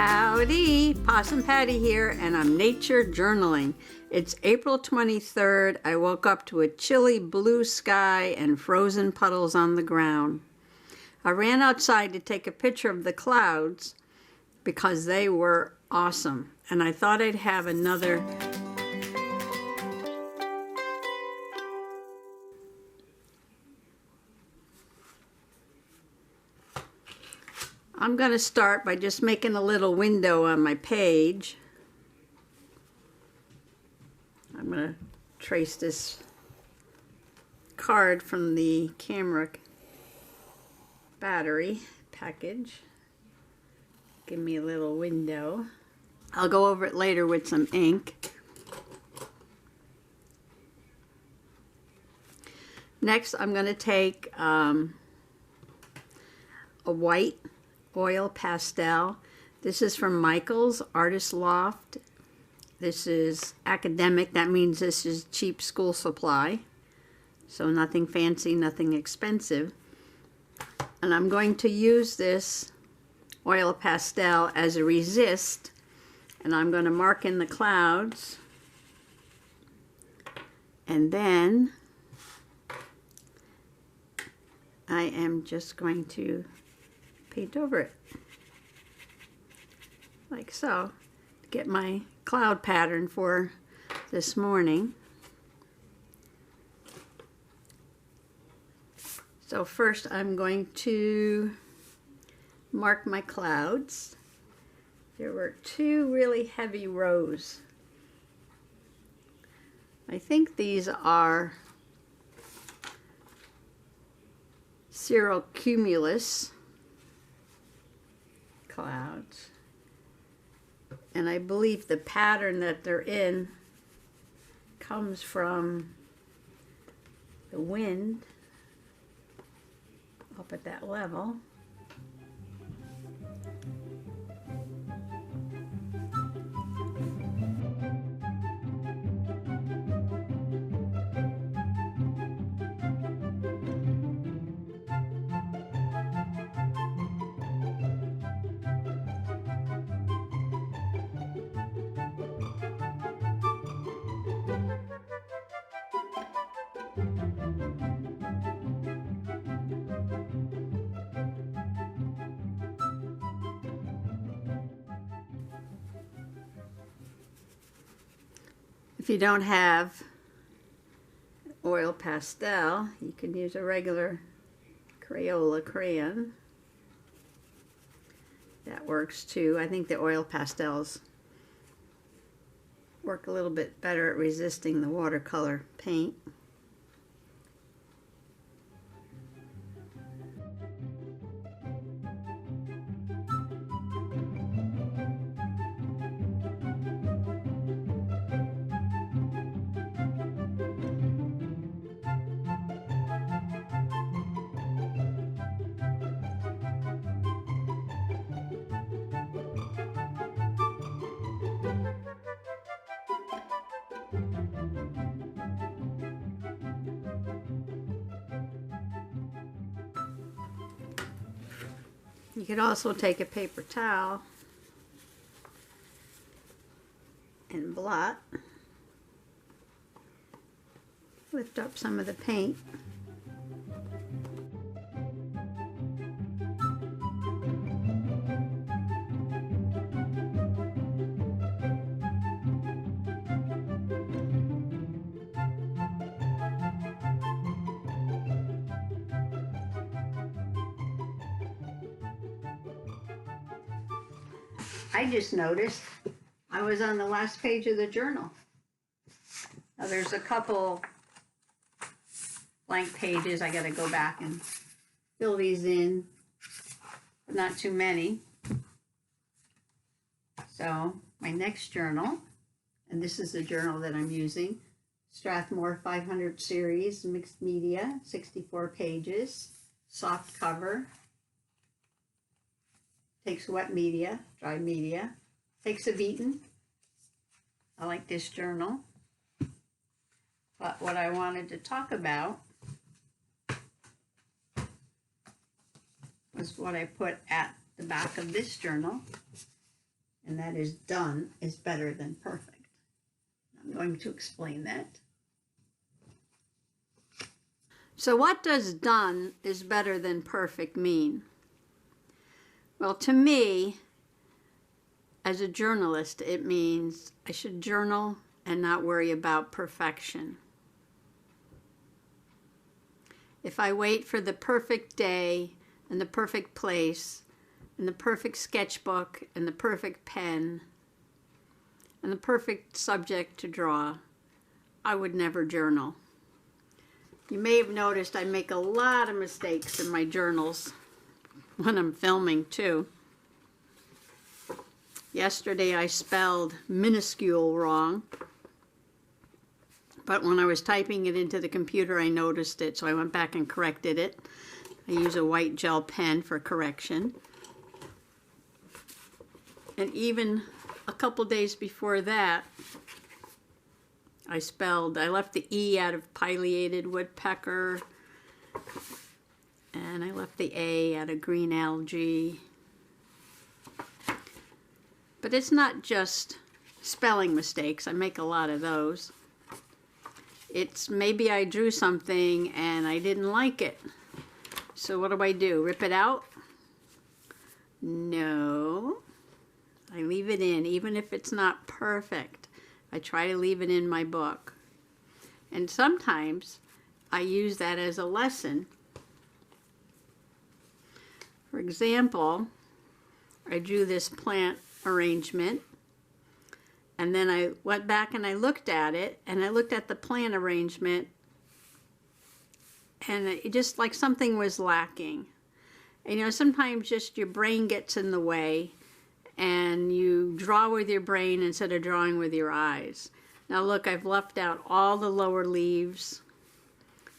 Howdy, Possum Patty here, and I'm nature journaling. It's April 23rd. I woke up to a chilly blue sky and frozen puddles on the ground. I ran outside to take a picture of the clouds because they were awesome, and I thought I'd have another I'm going to start by just making a little window on my page. I'm going to trace this card from the camera battery package. Give me a little window. I'll go over it later with some ink. Next, I'm going to take a white oil pastel. This is from Michael's Artist Loft. This is academic. That means this is cheap school supply. So nothing fancy, nothing expensive. And I'm going to use this oil pastel as a resist. And I'm going to mark in the clouds. And then I am just going to paint over it like so to get my cloud pattern for this morning. So first I'm going to mark my clouds. There were two really heavy rows. I think these are cirrocumulus clouds, and I believe the pattern that they're in comes from the wind up at that level. If you don't have oil pastel, you can use a regular Crayola crayon. That works too. I think the oil pastels work a little bit better at resisting the watercolor paint. You could also take a paper towel and blot. Lift up some of the paint. I just noticed I was on the last page of the journal. Now there's a couple blank pages. I got to go back and fill these in, but not too many. So my next journal, and this is the journal that I'm using, Strathmore 500 series, mixed media, 64 pages, soft cover. Takes wet media, dry media, takes a beating. I like this journal. But what I wanted to talk about was what I put at the back of this journal. and that is done is better than perfect. I'm going to explain that. So what does done is better than perfect mean? Well, to me, as a journalist, it means I should journal and not worry about perfection. If I wait for the perfect day and the perfect place and the perfect sketchbook and the perfect pen and the perfect subject to draw, I would never journal. You may have noticed I make a lot of mistakes in my journals when I'm filming too. Yesterday I spelled minuscule wrong, but when I was typing it into the computer I noticed it, so I went back and corrected it. I use a white gel pen for correction. And even a couple days before that, I left the E out of pileated woodpecker, and I left the A out of green algae. But it's not just spelling mistakes. I make a lot of those. It's maybe I drew something and I didn't like it. So what do? Rip it out? No. I leave it in, even if it's not perfect. I try to leave it in my book. And sometimes I use that as a lesson. For example, I drew this plant arrangement, and then I went back and I looked at it, and I looked at the plant arrangement, and it just like something was lacking. And you know, sometimes just your brain gets in the way and you draw with your brain instead of drawing with your eyes. Now look, I've left out all the lower leaves,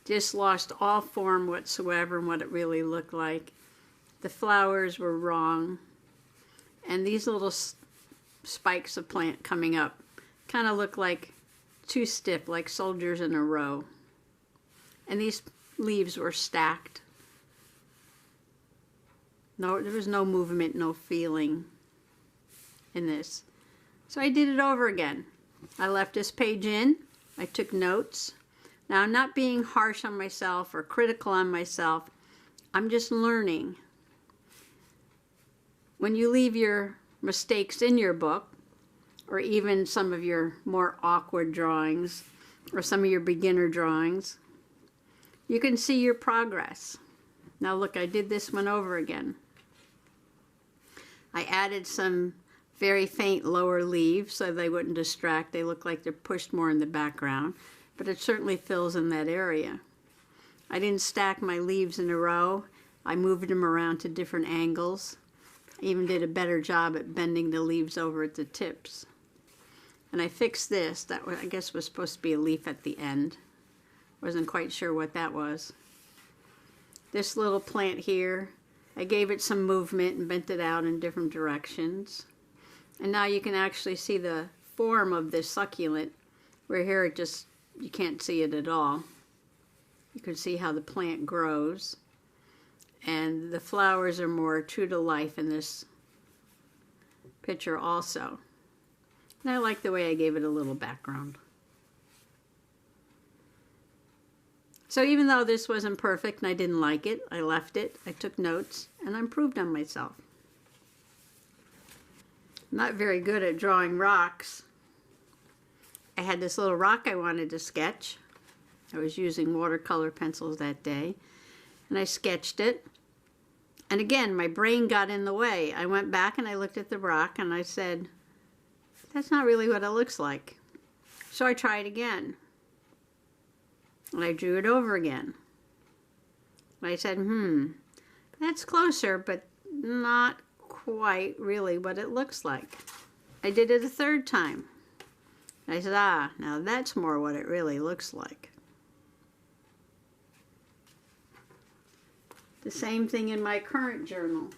just lost all form whatsoever and what it really looked like. The flowers were wrong. And these little spikes of plant coming up kind of look like too stiff, like soldiers in a row. And these leaves were stacked. No, there was no movement, no feeling in this. So I did it over again. I left this page in. I took notes. Now I'm not being harsh on myself or critical on myself. I'm just learning. When you leave your mistakes in your book, or even some of your more awkward drawings, or some of your beginner drawings, you can see your progress. Now look, I did this one over again. I added some very faint lower leaves so they wouldn't distract. They look like they're pushed more in the background, but it certainly fills in that area. I didn't stack my leaves in a row. I moved them around to different angles. I even did a better job at bending the leaves over at the tips. And I fixed this. That I guess was supposed to be a leaf at the end. Wasn't quite sure what that was. This little plant here, I gave it some movement and bent it out in different directions. And now you can actually see the form of this succulent, where here it just, you can't see it at all. You can see how the plant grows. And the flowers are more true to life in this picture also. And I like the way I gave it a little background. So even though this wasn't perfect and I didn't like it, I left it, I took notes, and I improved on myself. I'm not very good at drawing rocks. I had this little rock I wanted to sketch. I was using watercolor pencils that day, and I sketched it. And again, my brain got in the way. I went back and I looked at the rock and I said, that's not really what it looks like. So I tried again. And I drew it over again. And I said, that's closer, but not quite really what it looks like. I did it a third time. I said, now that's more what it really looks like. The same thing in my current journal.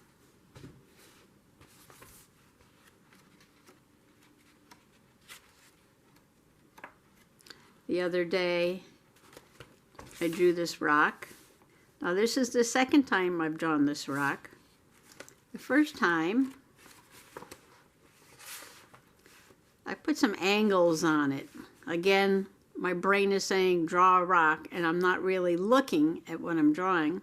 The other day, I drew this rock. Now this is the second time I've drawn this rock. The first time, I put some angles on it. Again, my brain is saying draw a rock, and I'm not really looking at what I'm drawing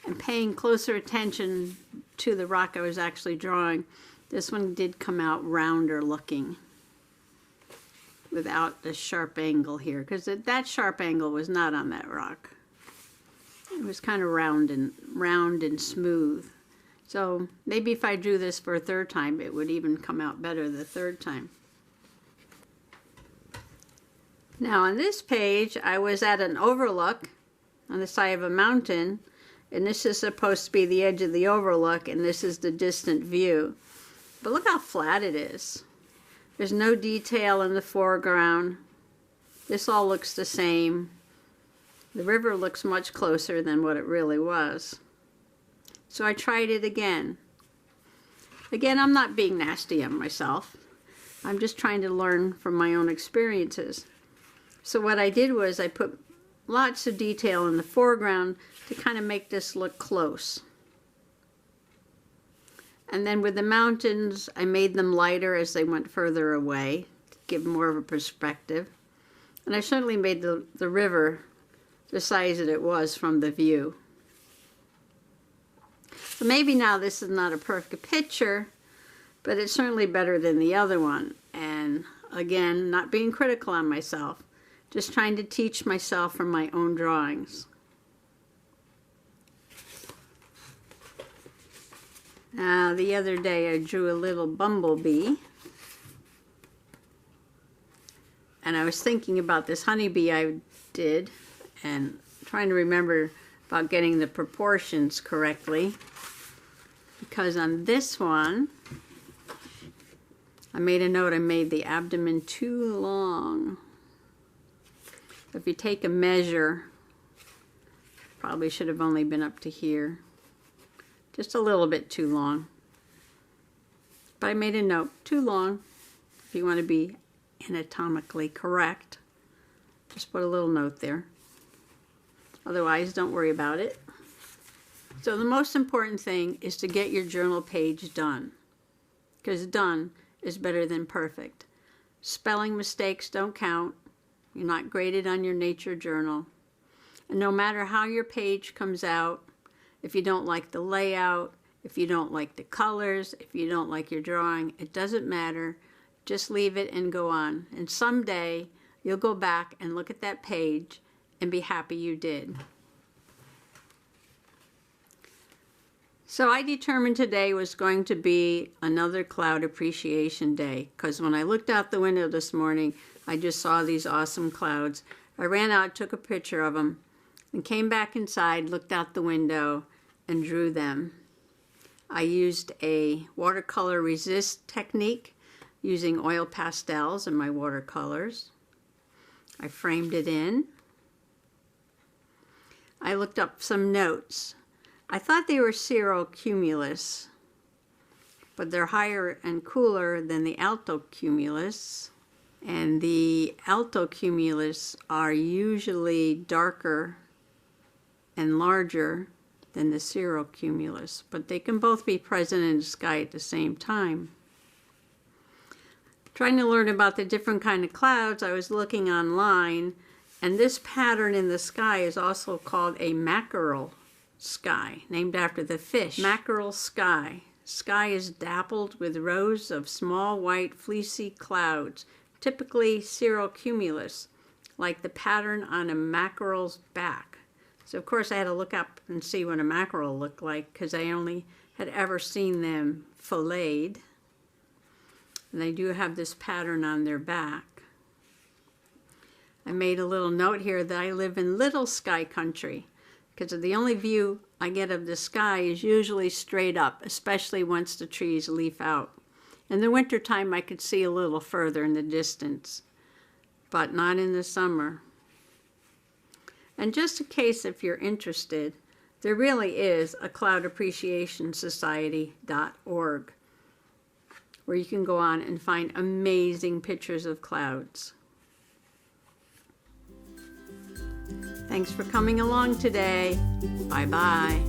and paying closer attention to the rock I was actually drawing. This one did come out rounder looking without the sharp angle here, because that sharp angle was not on that rock. It was kind of round and smooth. So maybe if I drew this for a third time, it would even come out better the third time. Now on this page, I was at an overlook on the side of a mountain, and this is supposed to be the edge of the overlook, and this is the distant view. But look how flat it is. There's no detail in the foreground. This all looks the same. The river looks much closer than what it really was. So I tried it again. Again, I'm not being nasty on myself. I'm just trying to learn from my own experiences. So what I did was I put lots of detail in the foreground to kind of make this look close. And then with the mountains, I made them lighter as they went further away to give more of a perspective. And I certainly made the river the size that it was from the view. So maybe now this is not a perfect picture, but it's certainly better than the other one. And again, not being critical on myself, just trying to teach myself from my own drawings. The other day I drew a little bumblebee, and I was thinking about this honeybee I did and trying to remember about getting the proportions correctly, because on this one I made a note, I made the abdomen too long. If you take a measure, probably should have only been up to here. Just a little bit too long. But I made a note, too long. If you want to be anatomically correct, just put a little note there. Otherwise, don't worry about it. So the most important thing is to get your journal page done, because done is better than perfect. Spelling mistakes don't count. You're not graded on your nature journal. And no matter how your page comes out, if you don't like the layout, if you don't like the colors, if you don't like your drawing, it doesn't matter. Just leave it and go on. And someday you'll go back and look at that page and be happy you did. So I determined today was going to be another cloud appreciation day, because when I looked out the window this morning, I just saw these awesome clouds. I ran out, took a picture of them, and came back inside, looked out the window, and drew them. I used a watercolor resist technique using oil pastels in my watercolors. I framed it in. I looked up some notes. I thought they were cirrocumulus, but they're higher and cooler than the altocumulus. And the altocumulus are usually darker and larger than the cirrocumulus, but they can both be present in the sky at the same time. Trying to learn about the different kind of clouds, I was looking online, and this pattern in the sky is also called a mackerel sky, named after the fish. Mackerel sky. Sky is dappled with rows of small white fleecy clouds, typically cirrocumulus, like the pattern on a mackerel's back. So of course I had to look up and see what a mackerel looked like, because I only had ever seen them filleted. And they do have this pattern on their back. I made a little note here that I live in little sky country, because the only view I get of the sky is usually straight up, especially once the trees leaf out. In the wintertime, I could see a little further in the distance, but not in the summer. And just in case if you're interested, there really is a cloudappreciationsociety.org, where you can go on and find amazing pictures of clouds. Thanks for coming along today. Bye-bye.